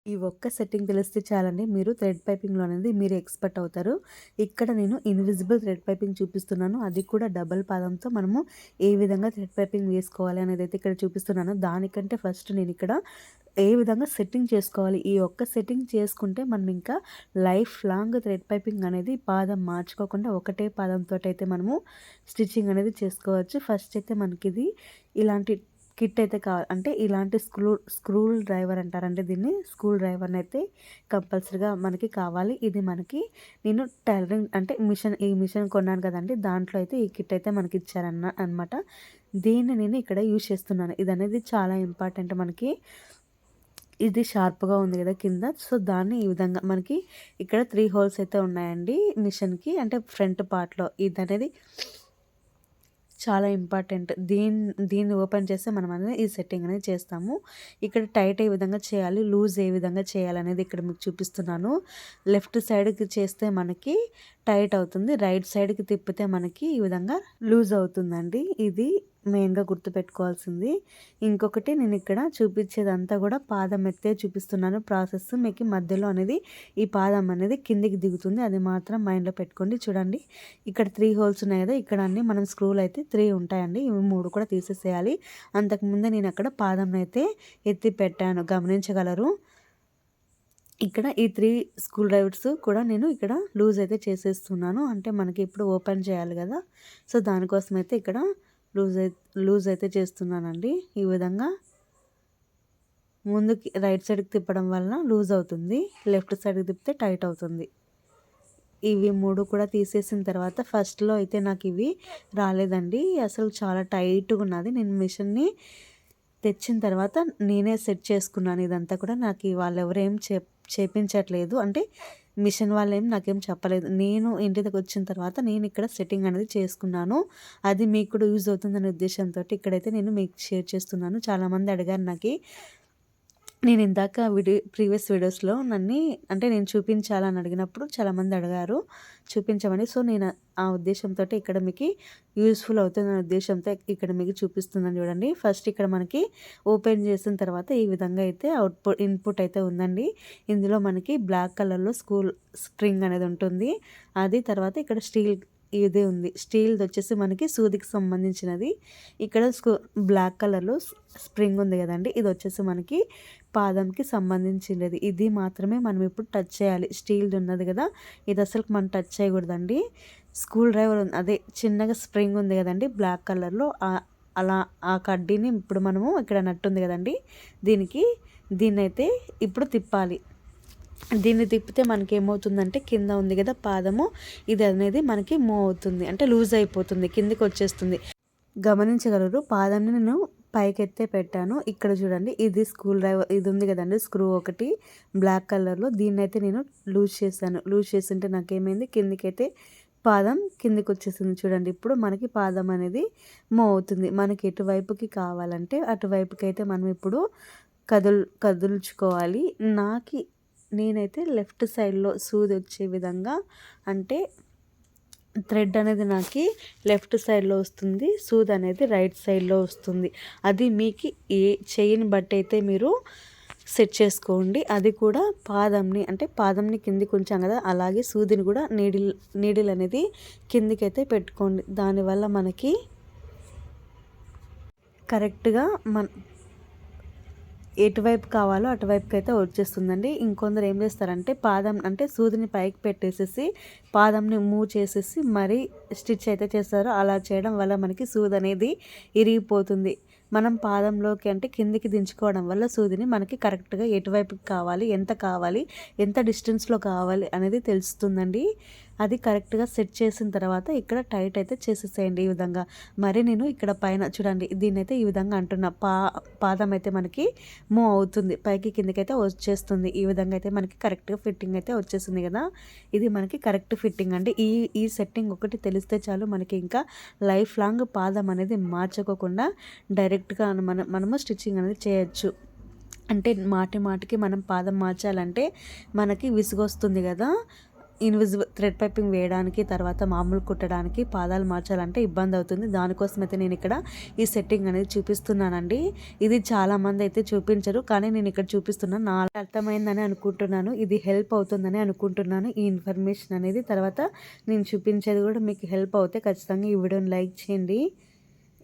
ఈ ఒక్క సెట్టింగ్ తెలిస్తే చాలండి. మీరు థ్రెడ్ పైపింగ్‌లో అనేది మీరు ఎక్స్‌పర్ట్ అవుతారు. ఇక్కడ నేను ఇన్విజిబుల్ థ్రెడ్ పైపింగ్ చూపిస్తున్నాను. అది కూడా డబుల్ పాదంతో మనము ఏ విధంగా థ్రెడ్ పైపింగ్ వేసుకోవాలి అనేదైతే ఇక్కడ చూపిస్తున్నాను. దానికంటే ఫస్ట్ నేనిక్కడ ఏ విధంగా సెట్టింగ్ చేసుకోవాలి. ఈ ఒక్క సెట్టింగ్ చేసుకుంటే మనం ఇంకా లైఫ్ లాంగ్ థ్రెడ్ పైపింగ్ అనేది పాదం మార్చుకోకుండా ఒకటే పాదంతోటైతే మనము స్టిచ్చింగ్ అనేది చేసుకోవచ్చు. ఫస్ట్ అయితే మనకిది ఇలాంటి కిట్ అయితే కావాలి. అంటే ఇలాంటి స్క్రూ డ్రైవర్ అంటారండి దీన్ని. స్క్రూ డ్రైవర్‌ని అయితే కంపల్సరీగా మనకి కావాలి. ఇది మనకి నేను టైలరింగ్ అంటే ఈ మిషన్ కొన్నాను కదండీ! దాంట్లో అయితే ఈ కిట్ అయితే మనకి ఇచ్చారన్నమాట. దీన్ని నేను ఇక్కడ యూజ్ చేస్తున్నాను. ఇదనేది చాలా ఇంపార్టెంట్ మనకి. ఇది షార్ప్‌గా ఉంది కదా కింద. సో, దాన్ని ఈ విధంగా మనకి ఇక్కడ 3 హోల్స్ అయితే ఉన్నాయండి మిషన్‌కి. అంటే ఫ్రంట్ పార్ట్‌లో ఇదనేది చాలా ఇంపార్టెంట్. దీన్ని ఓపెన్ చేస్తే మనం అనేది ఈ సెట్టింగ్ అనేది చేస్తాము. ఇక్కడ టైట్ ఏ విధంగా చేయాలి, లూజ్ ఏ విధంగా చేయాలనేది ఇక్కడ మీకు చూపిస్తున్నాను. లెఫ్ట్ సైడ్‌కి చేస్తే మనకి టైట్ అవుతుంది. రైట్ సైడ్‌కి తిప్పితే మనకి ఈ విధంగా లూజ్ అవుతుందండి. ఇది మెయిన్‌గా గుర్తుపెట్టుకోవాల్సింది. ఇంకొకటి నేను ఇక్కడ చూపించేదంతా కూడా పాదం ఎత్తే చూపిస్తున్నాను ప్రాసెస్. మీకు మధ్యలో అనేది ఈ పాదం అనేది కిందికి దిగుతుంది. అది మాత్రం మైండ్‌లో పెట్టుకోండి. చూడండి ఇక్కడ 3 హోల్స్ ఉన్నాయి కదా! ఇక్కడ అన్నీ మనం స్క్రూలు అయితే 3 ఉంటాయండి. ఇవి 3 కూడా తీసేసేయాలి. అంతకుముందే నేను అక్కడ పాదంనైతే ఎత్తి పెట్టాను, గమనించగలరు. ఇక్కడ ఈ 3 స్క్రూ డ్రైవర్స్ కూడా నేను ఇక్కడ లూజ్ అయితే చేసేస్తున్నాను. అంటే మనకి ఇప్పుడు ఓపెన్ చేయాలి కదా! సో, దానికోసం అయితే ఇక్కడ లూజ్ అయితే చేస్తున్నానండి. ఈ విధంగా ముందుకి రైట్ సైడ్‌కి తిప్పడం వలన లూజ్ అవుతుంది. లెఫ్ట్ సైడ్‌కి తిప్పితే టైట్ అవుతుంది. ఇవి 3 కూడా తీసేసిన తర్వాత ఫస్ట్‌లో అయితే నాకు ఇవి రాలేదండి. అసలు చాలా టైట్‌గా ఉన్నది. నేను మిషన్‌ని తెచ్చిన తర్వాత నేనే సెట్ చేసుకున్నాను ఇదంతా కూడా. నాకు వాళ్ళెవరు ఏం చేపించట్లేదు. అంటే మిషన్ వాళ్ళేం నాకేం చెప్పలేదు. నేను ఇంటి దగ్గరకొచ్చిన తర్వాత నేను ఇక్కడ సెట్టింగ్ అనేది చేసుకున్నాను. అది మీకు కూడా యూజ్ అవుతుందనే ఉద్దేశంతోటి ఇక్కడైతే నేను మీకు షేర్ చేస్తున్నాను. చాలామంది అడిగారు నాకి. నేను ఇందాక ప్రీవియస్ వీడియోస్‌లో అంటే నేను చూపించాలని అడిగినప్పుడు చాలామంది అడిగారు చూపించమని. సో, నేను ఆ ఉద్దేశంతోటి ఇక్కడ మీకు యూజ్‌ఫుల్ అవుతుందనే ఉద్దేశంతో ఇక్కడ మీకు చూపిస్తున్నాను చూడండి. ఫస్ట్ ఇక్కడ మనకి ఓపెన్ చేసిన తర్వాత ఈ విధంగా అయితే ఇన్పుట్ అయితే ఉందండి. ఇందులో మనకి బ్లాక్ కలర్‌లో స్ప్రింగ్ అనేది ఉంటుంది. అది తర్వాత ఇక్కడ ఇది ఉంది. స్టీల్‌ది వచ్చేసి మనకి సూదికి సంబంధించినది. ఇక్కడ బ్లాక్ కలర్‌లో స్ప్రింగ్ ఉంది కదండీ! ఇది వచ్చేసి మనకి పాదంకి సంబంధించినది. ఇది మాత్రమే మనం ఇప్పుడు టచ్ చేయాలి. స్టీల్‌ది ఉన్నది కదా! ఇది అసలుకి మనం టచ్ చేయకూడదండి. స్క్రూ డ్రైవర్ అదే చిన్నగా స్ప్రింగ్ ఉంది కదండీ! బ్లాక్ కలర్‌లో అలా ఆ కడ్డీని ఇప్పుడు మనము ఇక్కడ నట్టు ఉంది కదండీ! దీన్నైతే ఇప్పుడు తిప్పాలి. దీన్ని తిప్పితే మనకి ఏమవుతుందంటే కింద ఉంది కదా పాదము, ఇది అనేది మనకి మూవ్ అవుతుంది. అంటే లూజ్ అయిపోతుంది, కిందికి వచ్చేస్తుంది. గమనించగలరు. పాదాన్ని నేను పైకెత్తే పెట్టాను. ఇక్కడ చూడండి ఇది స్క్రూ డ్రైవర్ ఇది ఉంది కదండి స్క్రూ ఒకటి బ్లాక్ కలర్‌లో, దీన్నైతే నేను లూజ్ చేశాను. లూజ్ చేస్తుంటే నాకేమైంది కిందికైతే పాదం కిందికి వచ్చేసింది. చూడండి ఇప్పుడు మనకి పాదం అనేది మూవ్ అవుతుంది. మనకి ఎటువైపుకి కావాలంటే అటువైపుకి అయితే మనం ఇప్పుడు కదుల్చుకోవాలి. నేనైతే లెఫ్ట్ సైడ్‌లో సూది వచ్చే విధంగా, అంటే థ్రెడ్ అనేది నాకు లెఫ్ట్ సైడ్‌లో వస్తుంది. సూది అనేది రైట్ సైడ్‌లో వస్తుంది. అది మీకు ఏ చెయ్యిని బట్టి అయితే మీరు సెట్ చేసుకోండి. అది కూడా పాదంని కిందికి ఉంచాం కదా! అలాగే సూదిని కూడా నీడిల్ అనేది కిందికైతే పెట్టుకోండి. దానివల్ల మనకి కరెక్ట్‌గా ఎటువైపు కావాలో అటువైపుకైతే వచ్చేస్తుందండి. ఇంకొందరు ఏం చేస్తారంటే అంటే సూదిని పైకి పెట్టేసేసి పాదంని మూవ్ చేసేసి మరీ స్టిచ్ అయితే చేస్తారు. అలా చేయడం వల్ల మనకి సూది అనేది ఇరిగిపోతుంది. మనం పాదంలోకి అంటే కిందికి దించుకోవడం వల్ల సూదిని మనకి కరెక్ట్‌గా ఎటువైపుకి కావాలి, ఎంత డిస్టెన్స్‌లో కావాలి అనేది తెలుస్తుందండి. అది కరెక్ట్‌గా సెట్ చేసిన తర్వాత ఇక్కడ టైట్ అయితే చేసేసేయండి ఈ విధంగా. మరి నేను ఇక్కడ పైన చూడండి దీన్నైతే ఈ విధంగా అంటున్నా. పాదం అయితే మనకి మూవ్ అవుతుంది. పైకి కిందకైతే వచ్చేస్తుంది. ఈ విధంగా అయితే మనకి కరెక్ట్‌గా ఫిట్టింగ్ అయితే వచ్చేసింది కదా! ఇది మనకి కరెక్ట్ ఫిట్టింగ్ అండి. ఈ సెట్టింగ్ ఒకటి తెలిస్తే చాలు మనకి ఇంకా లైఫ్ లాంగ్ పాదం అనేది మార్చుకోకుండా డైరెక్ట్‌గా మనము స్టిచ్చింగ్ అనేది చేయొచ్చు. అంటే మాటికి మనం పాదం మార్చాలంటే మనకి విసుగొస్తుంది కదా! థ్రెడ్ పైపింగ్ వేయడానికి, తర్వాత మామూలు కుట్టడానికి, పాదాలు మార్చాలంటే ఇబ్బంది అవుతుంది. దానికోసం అయితే నేను ఇక్కడ ఈ సెట్టింగ్ అనేది చూపిస్తున్నానండి. ఇది చాలామంది అయితే చూపించరు, కానీ నేను ఇక్కడ చూపిస్తున్నాను. నాకు అర్థమైందని అనుకుంటున్నాను, ఇది హెల్ప్ అవుతుందని అనుకుంటున్నాను ఈ ఇన్ఫర్మేషన్ అనేది. తర్వాత నేను చూపించేది కూడా మీకు హెల్ప్ అవుతే ఖచ్చితంగా ఈ వీడియోని లైక్ చేయండి.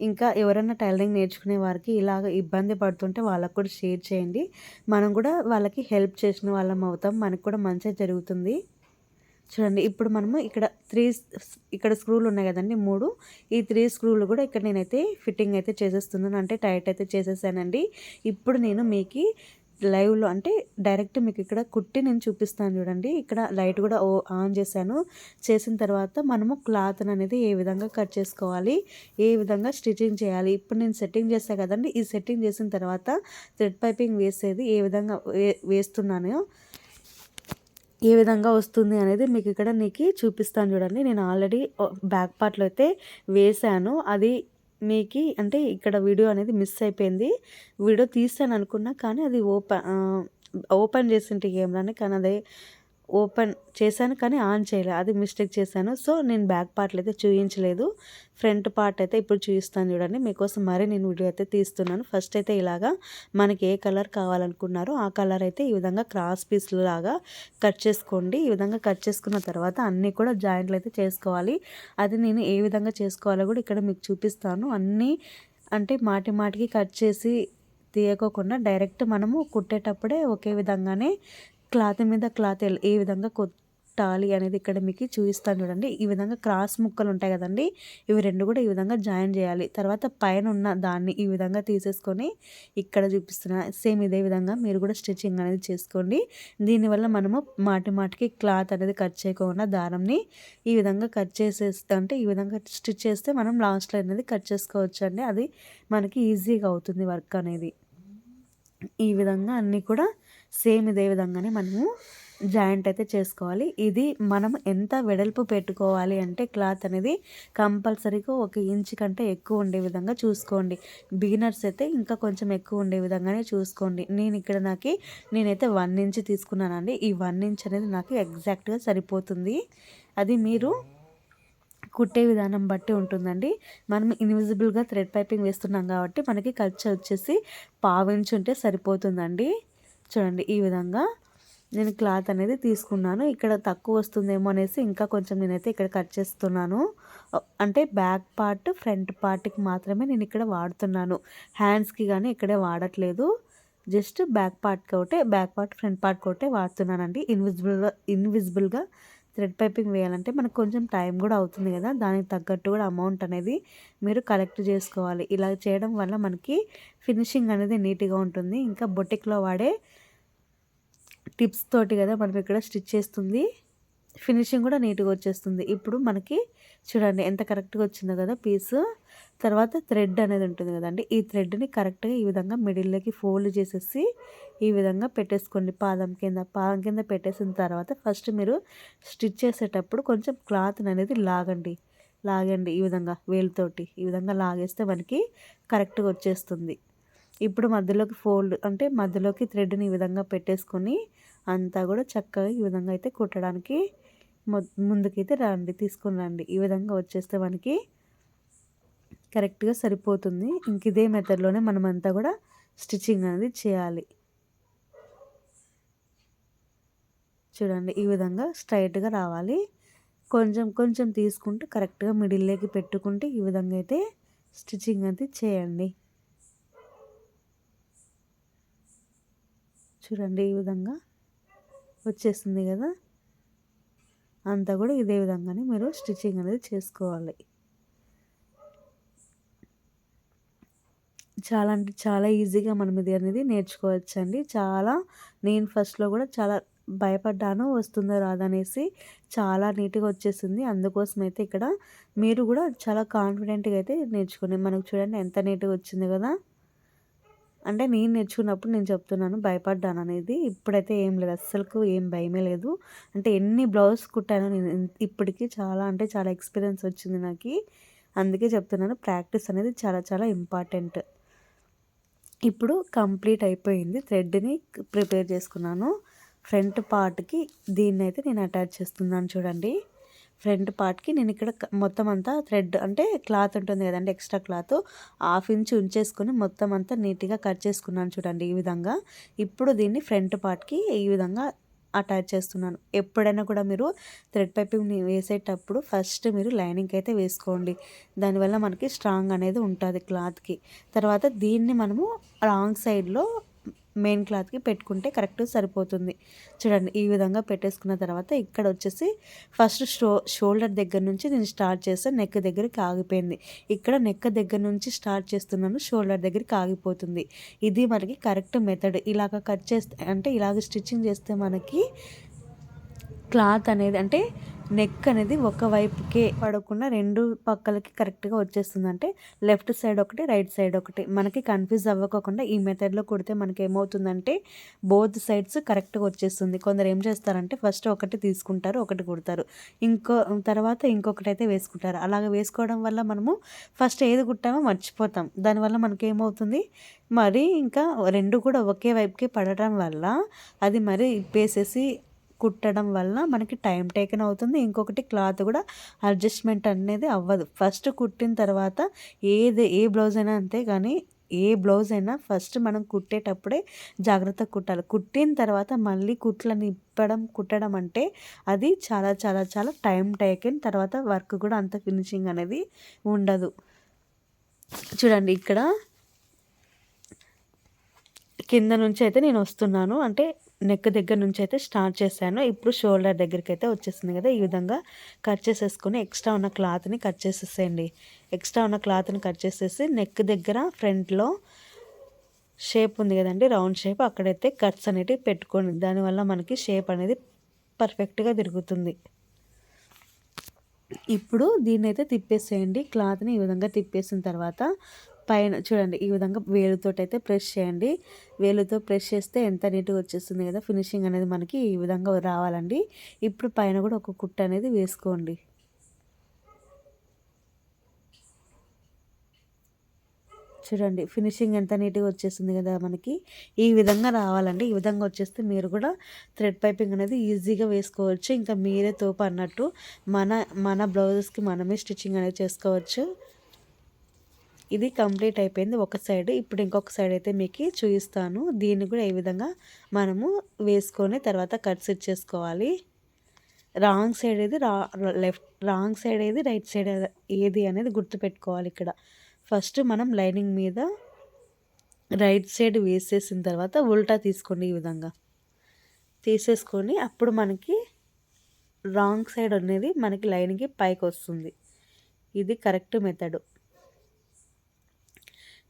ఇంకా ఎవరైనా టైలరింగ్ నేర్చుకునే వారికి ఇలాగ ఇబ్బంది పడుతుంటే వాళ్ళకు కూడా షేర్ చేయండి. మనం కూడా వాళ్ళకి హెల్ప్ చేసిన వాళ్ళం అవుతాం, మనకు కూడా మంచిగా జరుగుతుంది. చూడండి, ఇప్పుడు మనము ఇక్కడ స్క్రూలు ఉన్నాయి కదండి 3. ఈ 3 స్క్రూలు కూడా ఇక్కడ నేనైతే ఫిట్టింగ్ అయితే చేసేస్తున్నాను, అంటే టైట్ అయితే చేసేసానండి. ఇప్పుడు నేను మీకు లైవ్లో అంటే డైరెక్ట్ మీకు ఇక్కడ కుట్టి నేను చూపిస్తాను చూడండి. ఇక్కడ లైట్ కూడా ఆన్ చేసిన తర్వాత మనము క్లాత్ అనేది ఏ విధంగా కట్ చేసుకోవాలి, ఏ విధంగా స్టిచ్చింగ్ చేయాలి. ఇప్పుడు నేను సెట్టింగ్ చేస్తాను కదండి, ఈ సెట్టింగ్ చేసిన తర్వాత థ్రెడ్ పైపింగ్ వేసేది ఏ విధంగా వేస్తున్నానో, ఏ విధంగా వస్తుంది అనేది మీకు ఇక్కడ చూపిస్తాను చూడండి. నేను ఆల్రెడీ బ్యాక్ పార్ట్లో అయితే వేసాను, అది మీకు అంటే ఇక్కడ వీడియో అనేది మిస్ అయిపోయింది. వీడియో తీస్తాను అనుకున్నా, కానీ అది ఓపెన్ చేసింటే కెమెరాని, కానీ అదే ఓపెన్ చేశాను కానీ ఆన్ చేయలేదు, అది మిస్టేక్ చేశాను. సో నేను బ్యాక్ పార్ట్లు అయితే చూపించలేదు, ఫ్రంట్ పార్ట్ అయితే ఇప్పుడు చూపిస్తాను చూడండి మీకోసం. మరి నేను వీడియో అయితే తీస్తున్నాను. ఫస్ట్ అయితే ఇలాగా మనకి ఏ కలర్ కావాలనుకున్నారో ఆ కలర్ అయితే ఈ విధంగా క్రాస్ పీస్లు లాగా కట్ చేసుకోండి. ఈ విధంగా కట్ చేసుకున్న తర్వాత అన్నీ కూడా జాయింట్లు అయితే చేసుకోవాలి. అది నేను ఏ విధంగా చేసుకోవాలో కూడా ఇక్కడ మీకు చూపిస్తాను. అన్నీ అంటే మాటికి కట్ చేసి తీయకోకుండా డైరెక్ట్ మనము కుట్టేటప్పుడే ఒకే విధంగానే క్లాత్ మీద క్లాత్ ఏ విధంగా కొట్టాలి అనేది ఇక్కడ మీకు చూపిస్తాను చూడండి. ఈ విధంగా క్రాస్ ముక్కలు ఉంటాయి కదండి, ఇవి 2 కూడా ఈ విధంగా జాయిన్ చేయాలి. తర్వాత పైన ఉన్న దాన్ని ఈ విధంగా తీసేసుకొని ఇక్కడ చూపిస్తున్నా సేమ్ ఇదే విధంగా మీరు కూడా స్టిచ్చింగ్ అనేది చేసుకోండి. దీనివల్ల మనము మాటికి క్లాత్ అనేది కట్ చేయకుండా దారంని ఈ విధంగా కట్ చేసేస్తే, అంటే ఈ విధంగా స్టిచ్ చేస్తే మనం లాస్ట్లో అనేది కట్ చేసుకోవచ్చు అండి. అది మనకి ఈజీగా అవుతుంది వర్క్ అనేది. ఈ విధంగా అన్నీ కూడా సేమ్ ఇదే విధంగానే మనము జాయింట్ అయితే చేసుకోవాలి. ఇది మనం ఎంత వెడల్పు పెట్టుకోవాలి అంటే క్లాత్ అనేది కంపల్సరీగా 1 ఇంచ్ కంటే ఎక్కువ ఉండే విధంగా చూసుకోండి. బిగినర్స్ అయితే ఇంకా కొంచెం ఎక్కువ ఉండే విధంగానే చూసుకోండి. నేనైతే 1 ఇంచ్ తీసుకున్నానండి. ఈ 1 ఇంచ్ అనేది నాకు ఎగ్జాక్ట్గా సరిపోతుంది. అది మీరు కుట్టే విధానం బట్టి ఉంటుందండి. మనం ఇన్విజిబుల్గా థ్రెడ్ పైపింగ్ వేస్తున్నాం కాబట్టి మనకి ఖర్చు వచ్చేసి 1/2 ఇంచ్ ఉంటే సరిపోతుందండి. చూడండి, ఈ విధంగా నేను క్లాత్ అనేది తీసుకున్నాను. ఇక్కడ తక్కువ వస్తుందేమో అనేసి ఇంకా కొంచెం నేనైతే ఇక్కడ కట్ చేస్తున్నాను. అంటే బ్యాక్ పార్ట్ ఫ్రంట్ పార్ట్కి మాత్రమే నేను ఇక్కడ వాడుతున్నాను, హ్యాండ్స్కి కానీ ఇక్కడే వాడట్లేదు. Just back part front part ఒకటే వాడుతున్నానండి. ఇన్విజిబుల్గా థ్రెడ్ పైపింగ్ వేయాలంటే మనకు కొంచెం టైం కూడా అవుతుంది కదా, దానికి తగ్గట్టు కూడా అమౌంట్ అనేది మీరు కలెక్ట్ చేసుకోవాలి. ఇలా చేయడం వల్ల మనకి ఫినిషింగ్ అనేది నీట్గా ఉంటుంది. ఇంకా బొటిక్లో వాడే టిప్స్ తోటి కదా మనం ఇక్కడ స్టిచ్ చేస్తుంది, ఫినిషింగ్ కూడా నీట్గా వచ్చేస్తుంది. ఇప్పుడు మనకి చూడండి ఎంత కరెక్ట్గా వచ్చిందో కదా పీసు. తర్వాత థ్రెడ్ అనేది ఉంటుంది కదండి, ఈ థ్రెడ్ని కరెక్ట్గా ఈ విధంగా మిడిల్లోకి ఫోల్డ్ చేసేసి ఈ విధంగా పెట్టేసుకోండి. పాదం కింద పెట్టేసిన తర్వాత ఫస్ట్ మీరు స్టిచ్ చేసేటప్పుడు కొంచెం క్లాత్ అనేది లాగండి ఈ విధంగా వేలుతోటి ఈ విధంగా లాగేస్తే మనకి కరెక్ట్గా వచ్చేస్తుంది. ఇప్పుడు మధ్యలోకి థ్రెడ్ని ఈ విధంగా పెట్టేసుకొని అంతా కూడా చక్కగా ఈ విధంగా అయితే కుట్టడానికి ముందుకైతే తీసుకొని రండి. ఈ విధంగా వచ్చేస్తే మనకి కరెక్ట్గా సరిపోతుంది. ఇంక ఇదే మెథడ్లోనే మనమంతా కూడా స్టిచ్చింగ్ అనేది చేయాలి. చూడండి, ఈ విధంగా స్ట్రైట్గా రావాలి. కొంచెం తీసుకుంటూ కరెక్ట్గా మిడిల్లోకి పెట్టుకుంటే ఈ విధంగా అయితే స్టిచ్చింగ్ అనేది చేయండి. చూడండి, ఈ విధంగా వచ్చేస్తుంది కదా, అంతా కూడా ఇదే విధంగానే మీరు స్టిచ్చింగ్ అనేది చేసుకోవాలి. చాలా అంటే చాలా ఈజీగా మనం ఇది అనేది నేర్చుకోవచ్చండి. నేను ఫస్ట్లో కూడా చాలా భయపడ్డాను, వస్తుందో రాదనేసి. చాలా నీట్గా వచ్చేసింది. అందుకోసం అయితే ఇక్కడ మీరు కూడా చాలా కాన్ఫిడెంట్గా అయితే నేర్చుకోండి. మనకు చూడండి ఎంత నీట్గా వచ్చింది కదా. అంటే నేను నేర్చుకున్నప్పుడు నేను చెప్తున్నాను, భయపడ్డాను అనేది. ఇప్పుడైతే ఏం లేదు, అస్సలు ఏం భయమే లేదు. అంటే ఎన్ని బ్లౌజ్ కుట్టానో నేను ఇప్పటికీ చాలా అంటే చాలా ఎక్స్పీరియన్స్ వచ్చింది నాకు. అందుకే చెప్తున్నాను, ప్రాక్టీస్ అనేది చాలా చాలా ఇంపార్టెంట్. ఇప్పుడు కంప్లీట్ అయిపోయింది. థ్రెడ్ని ప్రిపేర్ చేసుకున్నాను. ఫ్రంట్ పార్ట్కి దీన్నైతే నేను అటాచ్ చేస్తున్నాను చూడండి. ఫ్రంట్ పార్ట్కి నేను ఇక్కడ మొత్తం అంతా థ్రెడ్ అంటే క్లాత్ ఉంటుంది కదండి, ఎక్స్ట్రా క్లాత్ 1/2 ఇంచ్ ఉంచేసుకొని మొత్తం అంతా నీట్గా కట్ చేసుకున్నాను చూడండి ఈ విధంగా. ఇప్పుడు దీన్ని ఫ్రంట్ పార్ట్కి ఈ విధంగా అటాచ్ చేస్తున్నాను. ఎప్పుడైనా కూడా మీరు థ్రెడ్ పైపింగ్ వేసేటప్పుడు ఫస్ట్ మీరు లైనింగ్ అయితే వేసుకోండి. దానివల్ల మనకి స్ట్రాంగ్ అనేది ఉంటుంది క్లాత్కి. తర్వాత దీన్ని మనము రాంగ్ సైడ్లో మెయిన్ క్లాత్కి పెట్టుకుంటే కరెక్ట్ సరిపోతుంది. చూడండి ఈ విధంగా పెట్టేసుకున్న తర్వాత ఇక్కడ వచ్చేసి ఫస్ట్ షోల్డర్ దగ్గర నుంచి నేను స్టార్ట్ చేస్తే నెక్ దగ్గరికి ఆగిపోయింది. ఇక్కడ నెక్ దగ్గర నుంచి స్టార్ట్ చేస్తున్నాను, షోల్డర్ దగ్గరికి ఆగిపోతుంది. ఇది మనకి కరెక్ట్ మెథడ్. ఇలాగ కట్ చేస్తే అంటే ఇలాగ స్టిచ్చింగ్ చేస్తే మనకి క్లాత్ అనేది అంటే నెక్ అనేది ఒక వైపుకే పడకుండా రెండు పక్కలకి కరెక్ట్గా వచ్చేస్తుంది. అంటే లెఫ్ట్ సైడ్ ఒకటి, రైట్ సైడ్ ఒకటి. మనకి కన్ఫ్యూజ్ అవ్వకుండా ఈ మెథడ్లో కుడితే మనకి ఏమవుతుందంటే బోత్ సైడ్స్ కరెక్ట్గా వచ్చేస్తుంది. కొందరు ఏం చేస్తారంటే ఫస్ట్ ఒకటి తీసుకుంటారు, ఒకటి కుడతారు, తర్వాత ఇంకొకటి అయితే వేసుకుంటారు. అలాగ వేసుకోవడం వల్ల మనము ఫస్ట్ ఏది కుట్టామో మర్చిపోతాం. దానివల్ల మనకి ఏమవుతుంది, మరి ఇంకా రెండు కూడా ఒకే వైపుకి పడటం వల్ల అది మరి ఇప్పేసేసి కుట్టడం వల్ల మనకి టైం టేకన్ అవుతుంది. ఇంకొకటి క్లాత్ కూడా అడ్జస్ట్మెంట్ అనేది అవ్వదు. ఫస్ట్ కుట్టిన తర్వాత ఏ బ్లౌజ్ అయినా అంతే, కానీ ఏ బ్లౌజ్ అయినా ఫస్ట్ మనం కుట్టేటప్పుడే జాగ్రత్తగా కుట్టాలి. కుట్టిన తర్వాత మళ్ళీ కుట్లని కుట్టడం అంటే అది చాలా చాలా చాలా టైం టేకన్. తర్వాత వర్క్ కూడా అంత ఫినిషింగ్ అనేది ఉండదు. చూడండి ఇక్కడ కింద నుంచి అయితే నేను వస్తున్నాను, అంటే నెక్ దగ్గర నుంచి అయితే స్టార్ట్ చేశాను. ఇప్పుడు షోల్డర్ దగ్గరికి అయితే వచ్చేసింది కదా, ఈ విధంగా కట్ చేసేసుకొని ఎక్స్ట్రా ఉన్న క్లాత్ని కట్ చేసేసేయండి. ఎక్స్ట్రా ఉన్న క్లాత్ని కట్ చేసేసి నెక్ దగ్గర ఫ్రంట్లో షేప్ ఉంది కదండి, రౌండ్ షేప్, అక్కడైతే కట్స్ అనేటివి పెట్టుకోండి. దానివల్ల మనకి షేప్ అనేది పర్ఫెక్ట్గా తిరుగుతుంది. ఇప్పుడు దీన్ని అయితే తిప్పేసేయండి. క్లాత్ని ఈ విధంగా తిప్పేసిన తర్వాత పైన చూడండి ఈ విధంగా వేలుతో అయితే ప్రెస్ చేయండి. వేలుతో ప్రెస్ చేస్తే ఎంత నీట్గా వచ్చేస్తుంది కదా, ఫినిషింగ్ అనేది మనకి ఈ విధంగా రావాలండి. ఇప్పుడు పైన కూడా ఒక కుట్ట అనేది వేసుకోండి. చూడండి ఫినిషింగ్ ఎంత నీట్గా వచ్చేసింది కదా, మనకి ఈ విధంగా రావాలండి. ఈ విధంగా వచ్చేస్తే మీరు కూడా థ్రెడ్ పైపింగ్ అనేది ఈజీగా వేసుకోవచ్చు. ఇంకా మీరే తోపు అన్నట్టు మన బ్లౌజెస్కి మనమే స్టిచ్చింగ్ అనేది చేసుకోవచ్చు. ఇది కంప్లీట్ అయిపోయింది ఒక సైడ్. ఇప్పుడు ఇంకొక సైడ్ అయితే మీకు చూపిస్తాను. దీన్ని కూడా ఈ విధంగా మనము వేసుకొని తర్వాత కట్స్ ఇచ్చేసుకోవాలి. రాంగ్ సైడ్ ఏది రాంగ్ సైడ్ ఏది, రైట్ సైడ్ ఏది అనేది గుర్తుపెట్టుకోవాలి. ఇక్కడ ఫస్ట్ మనం లైనింగ్ మీద రైట్ సైడ్ వేసేసిన తర్వాత ఉల్టా తీసుకోండి. ఈ విధంగా తీసేసుకొని అప్పుడు మనకి రాంగ్ సైడ్ అనేది మనకి లైనింగ్కి పైకి వస్తుంది. ఇది కరెక్ట్ మెథడ్.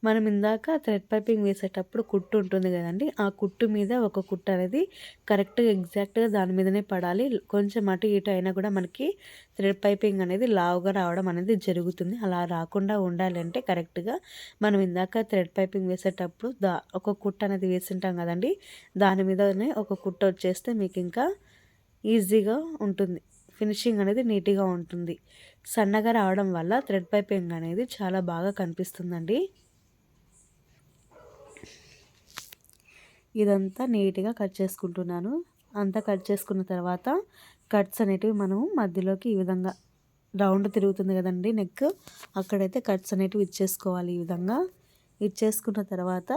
మనం ఇందాక థ్రెడ్ పైపింగ్ వేసేటప్పుడు కుట్టు ఉంటుంది కదండి, ఆ కుట్టు మీద ఒక కుట్టు అనేది కరెక్ట్గా ఎగ్జాక్ట్గా దాని మీదనే పడాలి. కొంచెం అటు ఇటు అయినా కూడా మనకి థ్రెడ్ పైపింగ్ అనేది లావుగా రావడం అనేది జరుగుతుంది. అలా రాకుండా ఉండాలంటే కరెక్ట్గా మనం ఇందాక థ్రెడ్ పైపింగ్ వేసేటప్పుడు ఒక కుట్టు అనేది వేసింటాం కదండి, దాని మీదనే ఒక కుట్టు వచ్చేస్తే మీకు ఇంకా ఈజీగా ఉంటుంది. ఫినిషింగ్ అనేది నీట్గా ఉంటుంది. సన్నగా రావడం వల్ల థ్రెడ్ పైపింగ్ అనేది చాలా బాగా కనిపిస్తుందండి. ఇదంతా నీట్గా కట్ చేసుకుంటున్నాను. అంతా కట్ చేసుకున్న తర్వాత కట్స్ అనేటివి మనము మధ్యలోకి ఈ విధంగా రౌండ్ తిరుగుతుంది కదండి నెక్, అక్కడైతే కట్స్ అనేటివి ఇచ్చేసుకోవాలి. ఈ విధంగా ఇచ్చేసుకున్న తర్వాత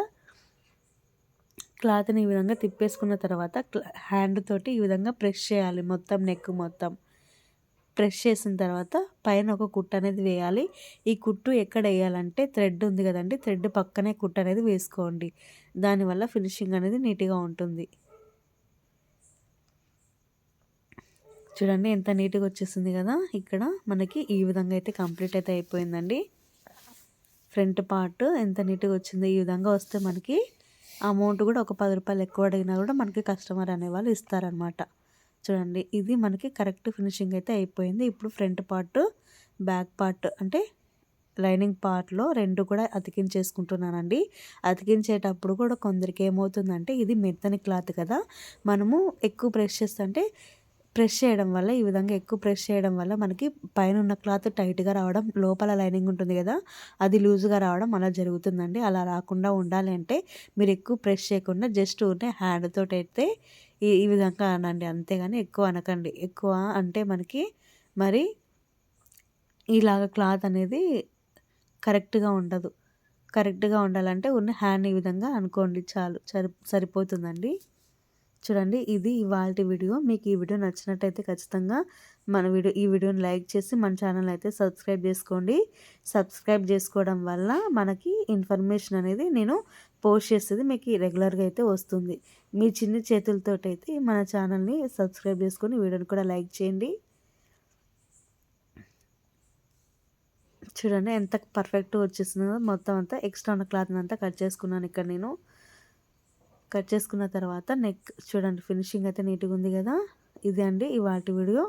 క్లాత్ని ఈ విధంగా తిప్పేసుకున్న తర్వాత హ్యాండ్ తోటి ఈ విధంగా ప్రెస్ చేయాలి. మొత్తం నెక్ మొత్తం ప్రెస్ చేసిన తర్వాత పైన ఒక కుట్టు అనేది వేయాలి. ఈ కుట్టు ఎక్కడ వేయాలంటే థ్రెడ్ ఉంది కదండి, థ్రెడ్ పక్కనే కుట్టు అనేది వేసుకోండి. దానివల్ల ఫినిషింగ్ అనేది నీట్గా ఉంటుంది. చూడండి ఎంత నీట్గా వచ్చేసింది కదా. ఇక్కడ మనకి ఈ విధంగా అయితే కంప్లీట్ అయితే అయిపోయిందండి. ఫ్రంట్ పార్ట్ ఎంత నీట్గా వచ్చిందో. ఈ విధంగా వస్తే మనకి అమౌంట్ కూడా ఒక 10 రూపాయలు ఎక్కువ అడిగినా కూడా మనకి కస్టమర్ అనేవాళ్ళు ఇస్తారనమాట. చూడండి ఇది మనకి కరెక్ట్ ఫినిషింగ్ అయితే అయిపోయింది. ఇప్పుడు ఫ్రంట్ పార్ట్, బ్యాక్ పార్ట్ అంటే లైనింగ్ పార్ట్లో రెండు కూడా అతికించేసుకుంటున్నానండి. అతికించేటప్పుడు కూడా కొందరికి ఏమవుతుందంటే ఇది మెత్తని క్లాత్ కదా, మనము ఎక్కువ ప్రెస్ చేయడం వల్ల ఈ విధంగా ఎక్కువ ప్రెస్ చేయడం వల్ల మనకి పైన ఉన్న క్లాత్ టైట్గా రావడం, లోపల లైనింగ్ ఉంటుంది కదా అది లూజ్గా రావడం అలా జరుగుతుందండి. అలా రాకుండా ఉండాలి అంటే మీరు ఎక్కువ ప్రెస్ చేయకుండా జస్ట్ ఉంటే హ్యాండ్ తోటి అయితే ఈ ఈ విధంగా అనండి, అంతేగాని ఎక్కువ అనకండి. ఎక్కువ అంటే మనకి మరి ఇలాగ క్లాత్ అనేది కరెక్ట్‌గా ఉండదు. కరెక్ట్‌గా ఉండాలంటే ఉన్న హ్యాండ్ ఈ విధంగా అనుకోండి చాలు. సరిపోతుందండి. చూడండి, ఇది ఇవాల్టి వీడియో. మీకు ఈ వీడియో నచ్చినట్టయితే ఖచ్చితంగా ఈ వీడియోని లైక్ చేసి మన ఛానల్ అయితే సబ్స్క్రైబ్ చేసుకోండి. సబ్స్క్రైబ్ చేసుకోవడం వల్ల మనకి ఇన్ఫర్మేషన్ అనేది నేను పోస్ట్ చేసేది మీకు రెగ్యులర్గా అయితే వస్తుంది. మీ చిన్ని చేతులతోటైతే మన ఛానల్ని సబ్స్క్రైబ్ చేసుకొని వీడియోని కూడా లైక్ చేయండి. చూడండి ఎంత పర్ఫెక్ట్‌గా వచ్చేసిందో. మొత్తం అంతా ఎక్స్ట్రా ఉన్న క్లాత్‌ని అంతా కట్ చేసుకున్నాను ఇక్కడ నేను. కట్ చేసుకున్న తర్వాత నెక్ చూడండి, ఫినిషింగ్ అయితే నీట్‌గా ఉంది కదా. ఇదే అండి ఇవాల్టి వీడియో.